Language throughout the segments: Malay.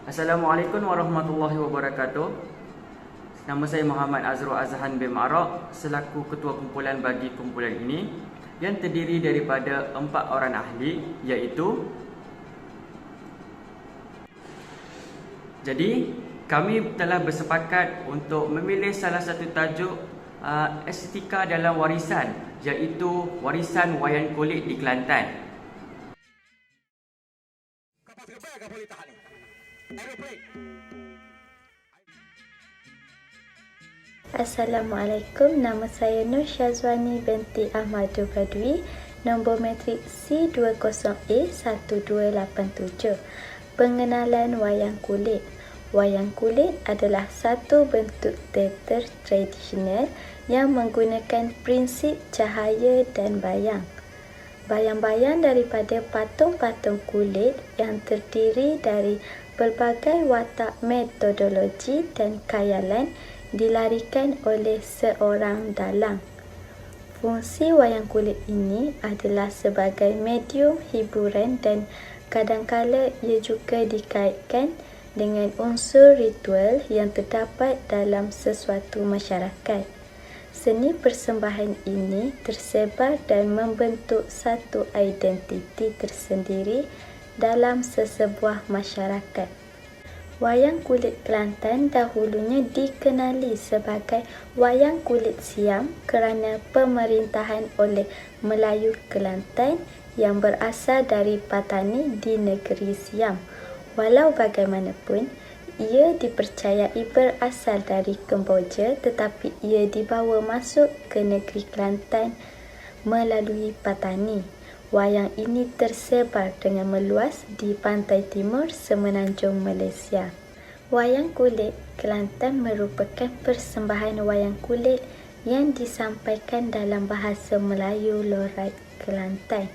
Assalamualaikum warahmatullahi wabarakatuh. Nama saya Muhammad Azrul Azhan bin Ma'raq selaku ketua kumpulan bagi kumpulan ini yang terdiri daripada 4 orang ahli, iaitu kami telah bersepakat untuk memilih salah satu tajuk estetika dalam warisan, iaitu warisan wayang kulit di Kelantan. Assalamualaikum, nama saya Nur Syazwani binti Ahmadu Badwi, nombor matrik C20A1287. Pengenalan wayang kulit. Wayang kulit adalah satu bentuk teater tradisional yang menggunakan prinsip cahaya dan bayang. Bayang-bayang daripada patung-patung kulit yang terdiri dari pelbagai watak metodologi dan khayalan dilarikan oleh seorang dalang. Fungsi wayang kulit ini adalah sebagai medium hiburan dan kadangkala ia juga dikaitkan dengan unsur ritual yang terdapat dalam sesuatu masyarakat. Seni persembahan ini tersebar dan membentuk satu identiti tersendiri dalam sesebuah masyarakat. Wayang kulit Kelantan dahulunya dikenali sebagai wayang kulit Siam kerana pemerintahan oleh Melayu Kelantan yang berasal dari Patani di negeri Siam. Walau bagaimanapun, ia dipercayai berasal dari Kemboja, tetapi ia dibawa masuk ke negeri Kelantan melalui Patani. Wayang ini tersebar dengan meluas di pantai timur semenanjung Malaysia. Wayang kulit Kelantan merupakan persembahan wayang kulit yang disampaikan dalam bahasa Melayu Lorat Kelantan.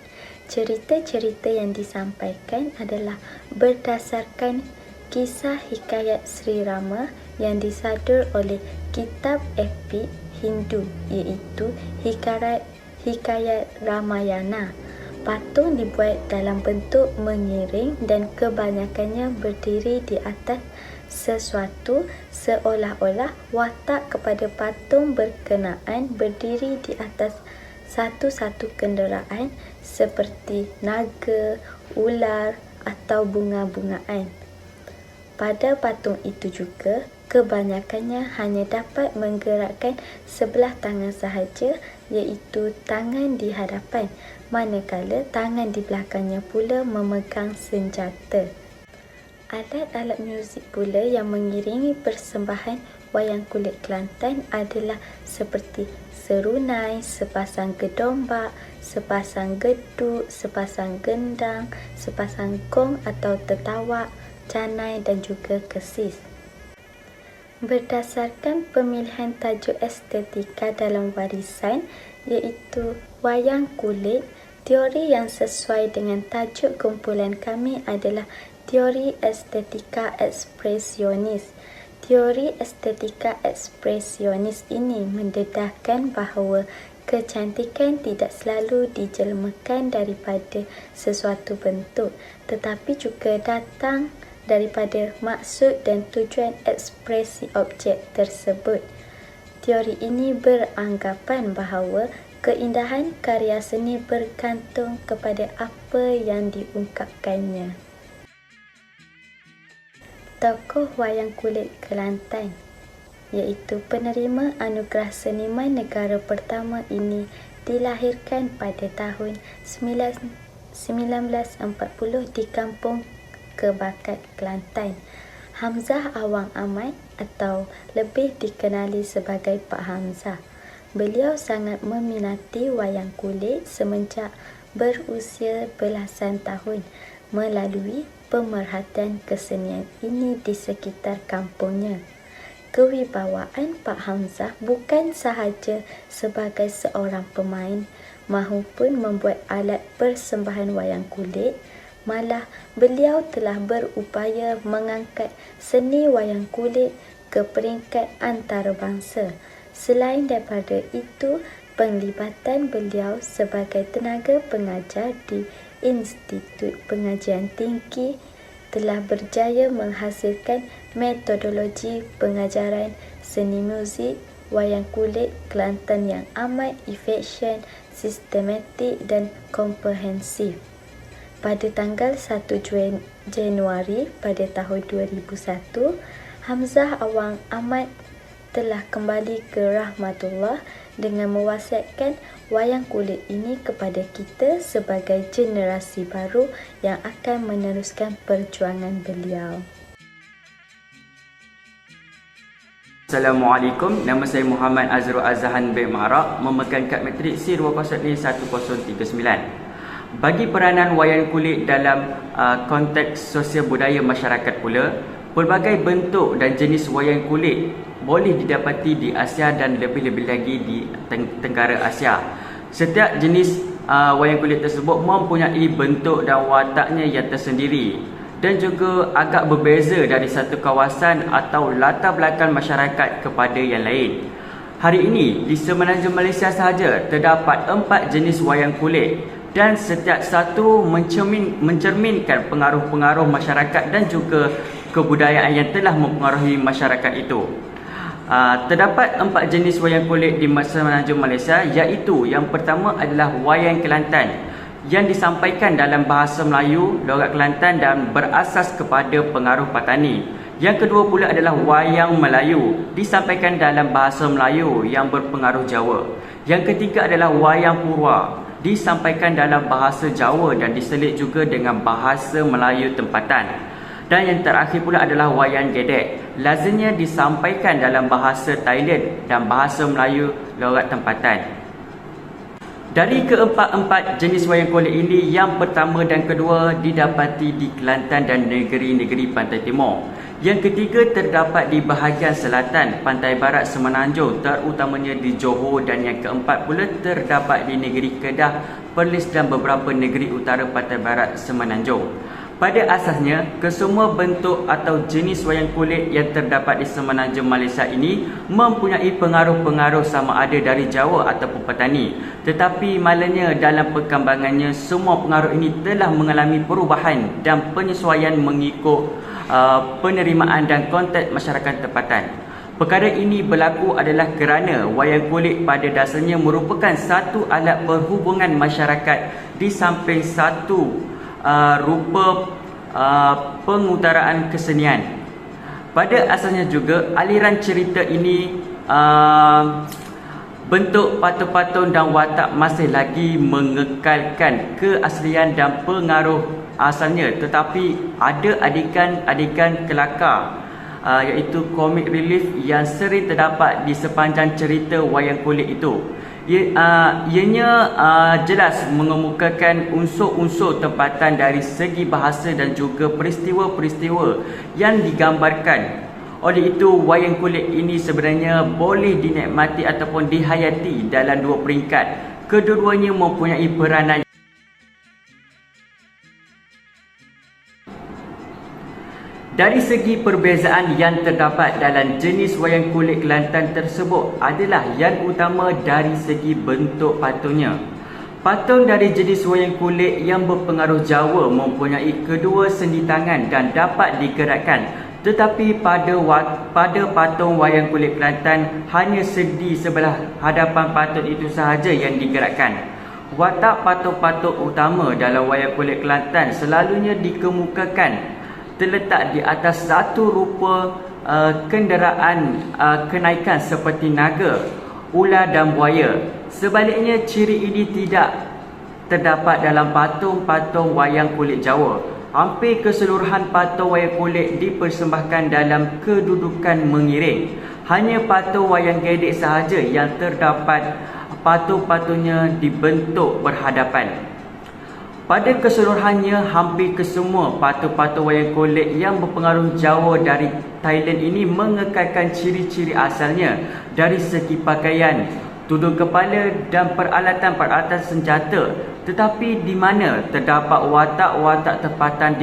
Cerita-cerita yang disampaikan adalah berdasarkan kisah hikayat Sri Rama yang disadur oleh kitab epik Hindu, iaitu Hikayat Ramayana. Patung dibuat dalam bentuk mengiring dan kebanyakannya berdiri di atas sesuatu, seolah-olah watak kepada patung berkenaan berdiri di atas satu-satu kenderaan seperti naga, ular atau bunga-bungaan. Pada patung itu juga, kebanyakannya hanya dapat menggerakkan sebelah tangan sahaja, iaitu tangan di hadapan, manakala tangan di belakangnya pula memegang senjata. Alat-alat muzik pula yang mengiringi persembahan wayang kulit Kelantan adalah seperti serunai, sepasang gedombak, sepasang geduk, sepasang gendang, sepasang gong atau tetawak, canai dan juga kesis. Berdasarkan pemilihan tajuk estetika dalam warisan, iaitu wayang kulit, teori yang sesuai dengan tajuk kumpulan kami adalah teori estetika ekspresionis. Teori estetika ekspresionis ini mendedahkan bahawa kecantikan tidak selalu dijelmakan daripada sesuatu bentuk, tetapi juga datang daripada maksud dan tujuan ekspresi objek tersebut. Teori ini beranggapan bahawa keindahan karya seni bergantung kepada apa yang diungkapkannya. Tokoh wayang kulit Kelantan, iaitu penerima anugerah seniman negara pertama ini, dilahirkan pada tahun 1940 di Kampung Kebakat, Kelantan. Hamzah Awang Ahmad atau lebih dikenali sebagai Pak Hamzah. Beliau sangat meminati wayang kulit semenjak berusia belasan tahun melalui pemerhatian kesenian ini di sekitar kampungnya. Kewibawaan Pak Hamzah bukan sahaja sebagai seorang pemain mahupun membuat alat persembahan wayang kulit, malah beliau telah berupaya mengangkat seni wayang kulit ke peringkat antarabangsa. Selain daripada itu, penglibatan beliau sebagai tenaga pengajar di Institut Pengajian Tinggi telah berjaya menghasilkan metodologi pengajaran seni muzik wayang kulit Kelantan yang amat efisien, sistematik dan komprehensif. Pada tanggal 1 Januari pada tahun 2001, Hamzah Awang Ahmad telah kembali ke rahmatullah dengan mewasiatkan wayang kulit ini kepada kita sebagai generasi baru yang akan meneruskan perjuangan beliau. Assalamualaikum, nama saya Muhammad Azro Azhan bin Ma'raq, memegang kad matrik C201-1039. Bagi peranan wayang kulit dalam konteks sosial budaya masyarakat pula, pelbagai bentuk dan jenis wayang kulit boleh didapati di Asia dan lebih-lebih lagi di Tenggara Asia. Setiap jenis wayang kulit tersebut mempunyai bentuk dan wataknya yang tersendiri dan juga agak berbeza dari satu kawasan atau latar belakang masyarakat kepada yang lain. Hari ini di Semenanjung Malaysia sahaja terdapat 4 jenis wayang kulit dan setiap satu mencerminkan pengaruh-pengaruh masyarakat dan juga kebudayaan yang telah mempengaruhi masyarakat itu. Terdapat 4 jenis wayang kulit di Semenanjung Malaysia, iaitu yang pertama adalah wayang Kelantan yang disampaikan dalam bahasa Melayu, logat Kelantan dan berasas kepada pengaruh Patani. Yang kedua pula adalah wayang Melayu, disampaikan dalam bahasa Melayu yang berpengaruh Jawa. Yang ketiga adalah wayang Purwa, disampaikan dalam bahasa Jawa dan diselit juga dengan bahasa Melayu tempatan. Dan yang terakhir pula adalah wayang Gedek, lazimnya disampaikan dalam bahasa Thailand dan bahasa Melayu logat tempatan. Dari keempat-empat jenis wayang kulit ini, yang pertama dan kedua didapati di Kelantan dan negeri-negeri pantai timur. Yang ketiga terdapat di bahagian selatan pantai barat Semenanjung, terutamanya di Johor, dan yang keempat pula terdapat di negeri Kedah, Perlis dan beberapa negeri utara pantai barat Semenanjung. Pada asasnya, kesemua bentuk atau jenis wayang kulit yang terdapat di Semenanjung Malaysia ini mempunyai pengaruh-pengaruh sama ada dari Jawa ataupun Patani. Tetapi malangnya dalam perkembangannya, semua pengaruh ini telah mengalami perubahan dan penyesuaian mengikut penerimaan dan konteks masyarakat tempatan. Perkara ini berlaku adalah kerana wayang kulit pada dasarnya merupakan satu alat perhubungan masyarakat di samping satu rupa pengutaraan kesenian. Pada asasnya juga aliran cerita ini bentuk patung-patung dan watak masih lagi mengekalkan keaslian dan pengaruh asalnya, tetapi ada adikan-adikan kelakar iaitu comic relief yang sering terdapat di sepanjang cerita wayang kulit itu. Ianya jelas mengemukakan unsur-unsur tempatan dari segi bahasa dan juga peristiwa-peristiwa yang digambarkan. Oleh itu, wayang kulit ini sebenarnya boleh dinikmati ataupun dihayati dalam dua peringkat. Kedua-duanya mempunyai peranan. Dari segi perbezaan yang terdapat dalam jenis wayang kulit Kelantan tersebut adalah yang utama dari segi bentuk patungnya. Patung dari jenis wayang kulit yang berpengaruh Jawa mempunyai kedua sendi tangan dan dapat digerakkan. Tetapi pada patung wayang kulit Kelantan, hanya sendi sebelah hadapan patung itu sahaja yang digerakkan. Watak patung-patung utama dalam wayang kulit Kelantan selalunya dikemukakan terletak di atas satu rupa kenderaan kenaikan seperti naga, ular dan buaya. Sebaliknya, ciri ini tidak terdapat dalam patung-patung wayang kulit Jawa. Hampir keseluruhan patung wayang kulit dipersembahkan dalam kedudukan mengiring. Hanya patung wayang Gedek sahaja yang terdapat patung-patungnya dibentuk berhadapan. Pada keseluruhannya, hampir kesemua patung-patung wayang kulit yang berpengaruh Jawa dari Thailand ini mengekalkan ciri-ciri asalnya dari segi pakaian, tudung kepala dan peralatan-peralatan senjata, tetapi di mana terdapat watak-watak tempatan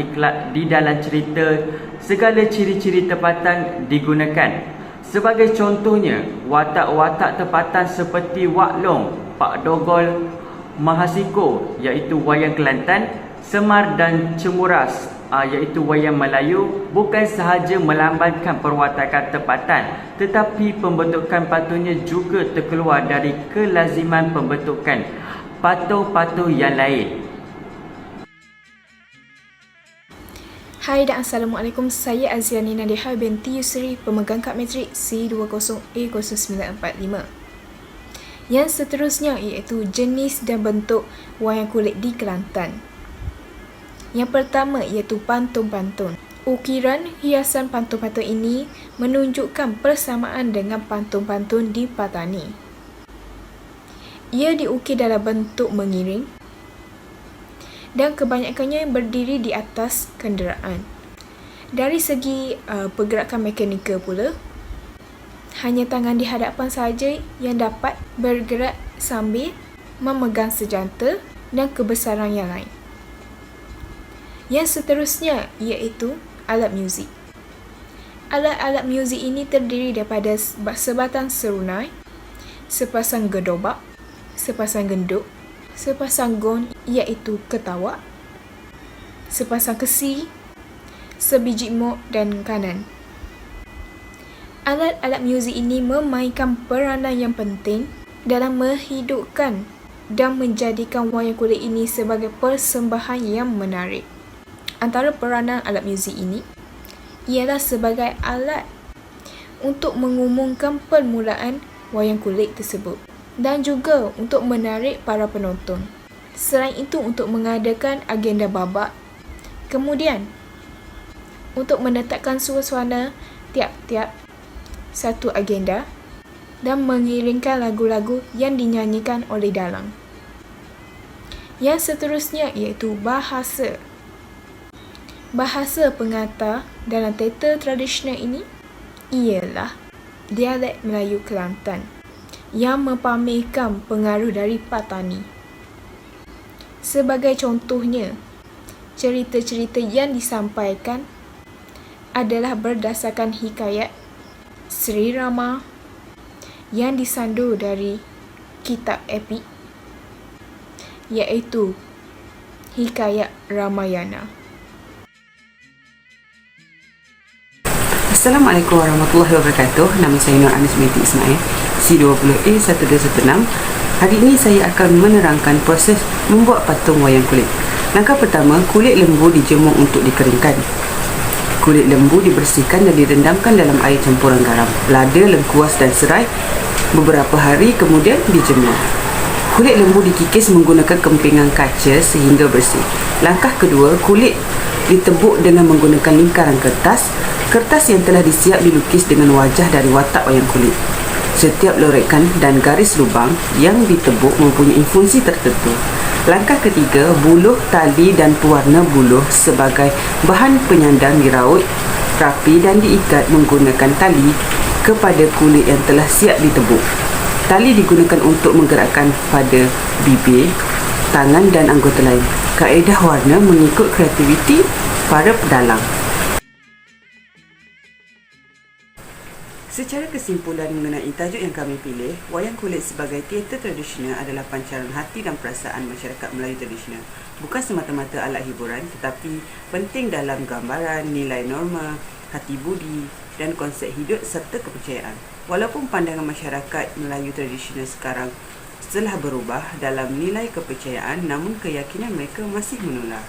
di dalam cerita, segala ciri-ciri tempatan digunakan. Sebagai contohnya, watak-watak tempatan seperti Wak Long, Pak Dogol, Mahasiko iaitu wayang Kelantan, Semar dan Cemuras iaitu wayang Melayu bukan sahaja melambangkan perwatakan tempatan, tetapi pembentukan patungnya juga terkeluar dari kelaziman pembentukan patung-patung yang lain. Hai dan Assalamualaikum, saya Aziani Nadiha binti Yusri, pemegang kad matrik C20A0945. Yang seterusnya iaitu jenis dan bentuk wayang kulit di Kelantan. Yang pertama iaitu pantun-pantun. Ukiran hiasan pantun-pantun ini menunjukkan persamaan dengan pantun-pantun di Patani. Ia diukir dalam bentuk mengiring dan kebanyakannya berdiri di atas kenderaan. Dari segi pergerakan mekanikal pula, hanya tangan di hadapan sahaja yang dapat bergerak sambil memegang senjata dan kebesaran yang lain. Yang seterusnya iaitu alat muzik. Alat-alat muzik ini terdiri daripada sebatang serunai, sepasang gedobak, sepasang genduk, sepasang gong iaitu ketawak, sepasang kesi, sebiji mok dan kanan. Alat-alat muzik ini memainkan peranan yang penting dalam menghidupkan dan menjadikan wayang kulit ini sebagai persembahan yang menarik. Antara peranan alat muzik ini ialah sebagai alat untuk mengumumkan permulaan wayang kulit tersebut dan juga untuk menarik para penonton. Selain itu untuk mengadakan agenda babak, kemudian untuk menetapkan suasana tiap-tiap satu agenda dan mengiringkan lagu-lagu yang dinyanyikan oleh dalang. Yang seterusnya iaitu bahasa. Bahasa pengantar dalam teater tradisional ini ialah dialek Melayu Kelantan yang mempamerkan pengaruh dari Patani. Sebagai contohnya, cerita-cerita yang disampaikan adalah berdasarkan hikayat Sri Rama yang disandur dari kitab epik iaitu Hikayat Ramayana. Assalamualaikum warahmatullahi wabarakatuh. Nama saya Nur Anis binti Ismail, C20A1216. Hari ini saya akan menerangkan proses membuat patung wayang kulit. Langkah pertama, kulit lembu dijemur untuk dikeringkan. Kulit lembu dibersihkan dan direndamkan dalam air campuran garam, lada, lengkuas dan serai. Beberapa hari kemudian dijemur. Kulit lembu dikikis menggunakan kempingan kaca sehingga bersih. Langkah kedua, kulit ditebuk dengan menggunakan lingkaran kertas. Kertas yang telah disiap dilukis dengan wajah dari watak wayang kulit. Setiap lorekan dan garis lubang yang ditebuk mempunyai fungsi tertentu. Langkah ketiga, buluh, tali dan pewarna buluh sebagai bahan penyandang diraut rapi dan diikat menggunakan tali kepada kulit yang telah siap ditebuk. Tali digunakan untuk menggerakkan pada bibir, tangan dan anggota lain. Kaedah warna mengikut kreativiti para pedalang. Secara kesimpulan mengenai tajuk yang kami pilih, wayang kulit sebagai teater tradisional adalah pancaran hati dan perasaan masyarakat Melayu tradisional. Bukan semata-mata alat hiburan, tetapi penting dalam gambaran, nilai norma, hati budi dan konsep hidup serta kepercayaan. Walaupun pandangan masyarakat Melayu tradisional sekarang telah berubah dalam nilai kepercayaan, namun keyakinan mereka masih menular.